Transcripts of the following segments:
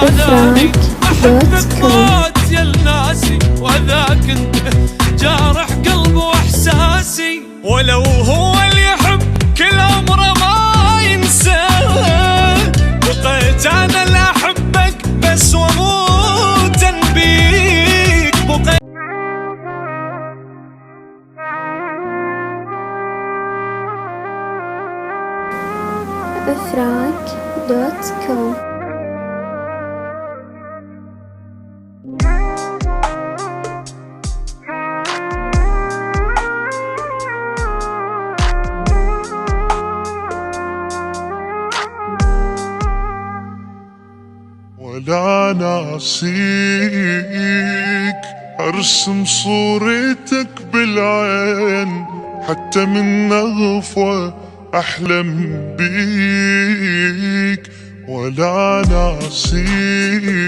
هذاني أحبك موت يا الناسي، وذاك انت جارح قلبي واحساسي. ولو هو اللي يحب كل عمره ما ينساه، بقيت انا اللي احبك بس واموت بيك. بقيت افراك.com. ولا ناسيك، ارسم صورتك بالعين، حتى من نغفوة احلم بيك. ولا ناسيك،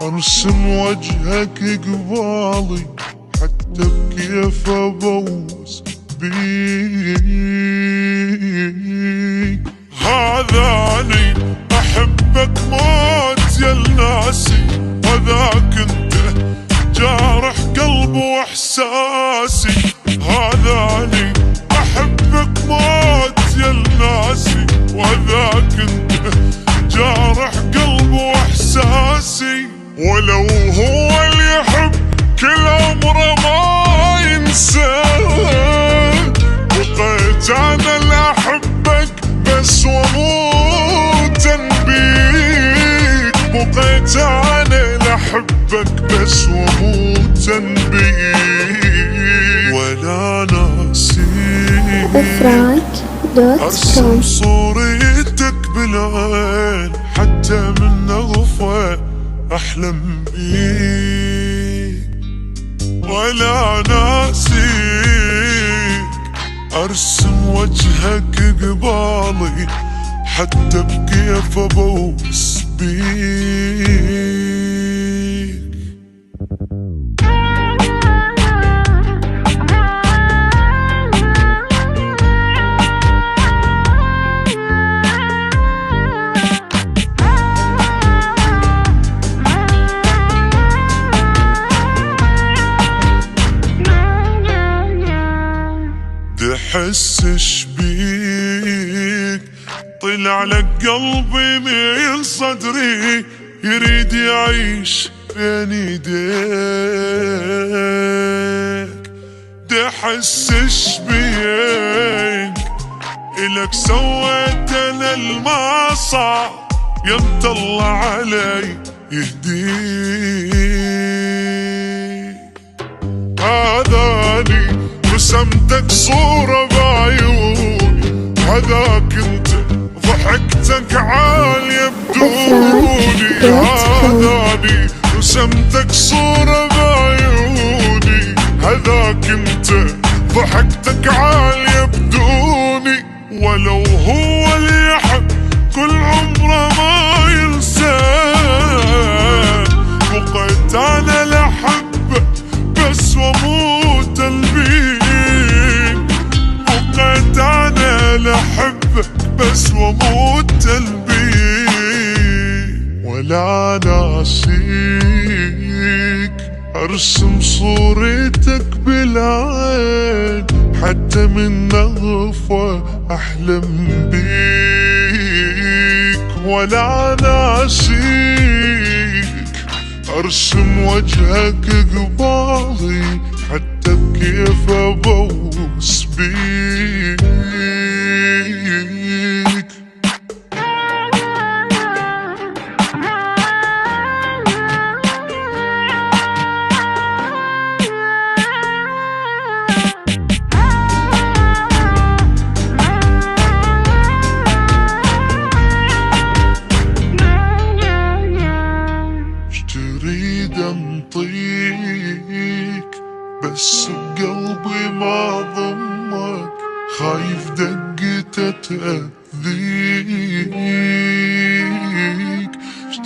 ارسم وجهك قبالي، حتى بكيف ابوس بيك. هذاني أحبك موت يا الناسي، وذاك انت جارح قلبي واحساسي. هذاني أحبك موت يا الناسي، وذاك انت جارح قلبي واحساسي. ولو هو اللي يحب كل عمره ما ينساه، بقيت انا اللي احبك بس واموت بيك. بقيت انا اللي احبك بس واموت بيك. ولا ناسيك، ارسم صورتك بالعين، حتى من نغفة احلم بيك. ولا ناسيك، ارسم وجهك قبالي، حتى بكيف ابوس بيك. دحسش بيك، طلع لك قلبي من صدري، يريد يعيش بين ايديك. دحسش بيك، إلك سويت انا المصعب، يمت الله علي يهديك. هذاني رسمتك صورة بعيوني، هذاك انت ضحكتك عالية بدوني. هذاني رسمتك صورة بعيوني، هذاك انت ضحكتك عالية بدوني. ولو هو اللي يحب كل عمره ما ينساه، بقيت انا لحبه بس واموت بيك. بقيت انا لحبك بس واموت بيك. ولا ناسيك، ارسم صورتك بالعين، حتى من نغفة احلم بيك. ولا ناسيك، ارسم وجهك قبالي، حتى بكيف ابوس بيك. تريد انطيك بس بقلبي ما ضمك، خايف دقته تأذيك.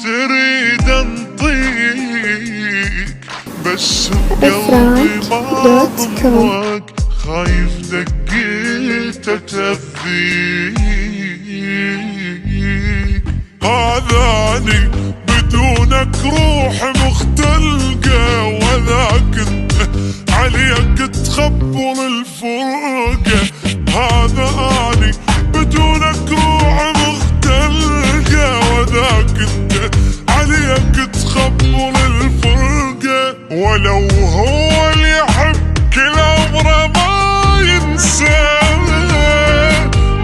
تريد انطيك بس بقلبي ما ضمك، خايف دقته تأذيك. هذاني بدونك روح مختلقة، وذاك انت عليك تخبر الفرقة. هذا اني بدونك روح مختلقة، وذاك انت عليك تخبر الفرقة. ولو هو اللي يحب كل عمره ما ينسى،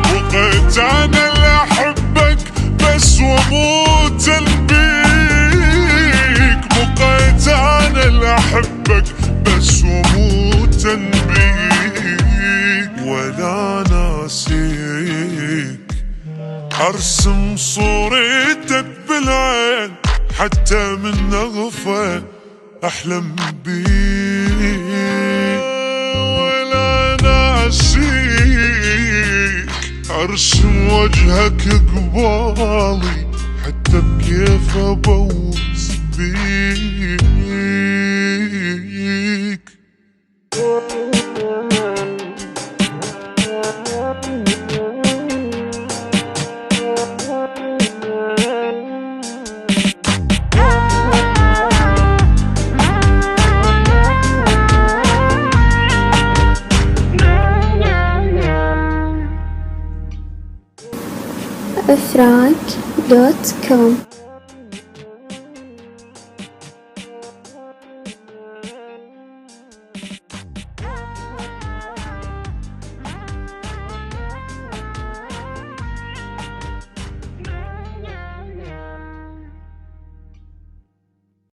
بقيت انا اللي احبك بس واموتا بيك. بقيت انا اللي احبك بس واموتا بيك. ولا ناسيك ارسم صورتك بالعين، حتى من اغفى احلم بيك. ولا ناسيك ارسم وجهك قبالي، حتى بكيف ابوس بيك. Frank.com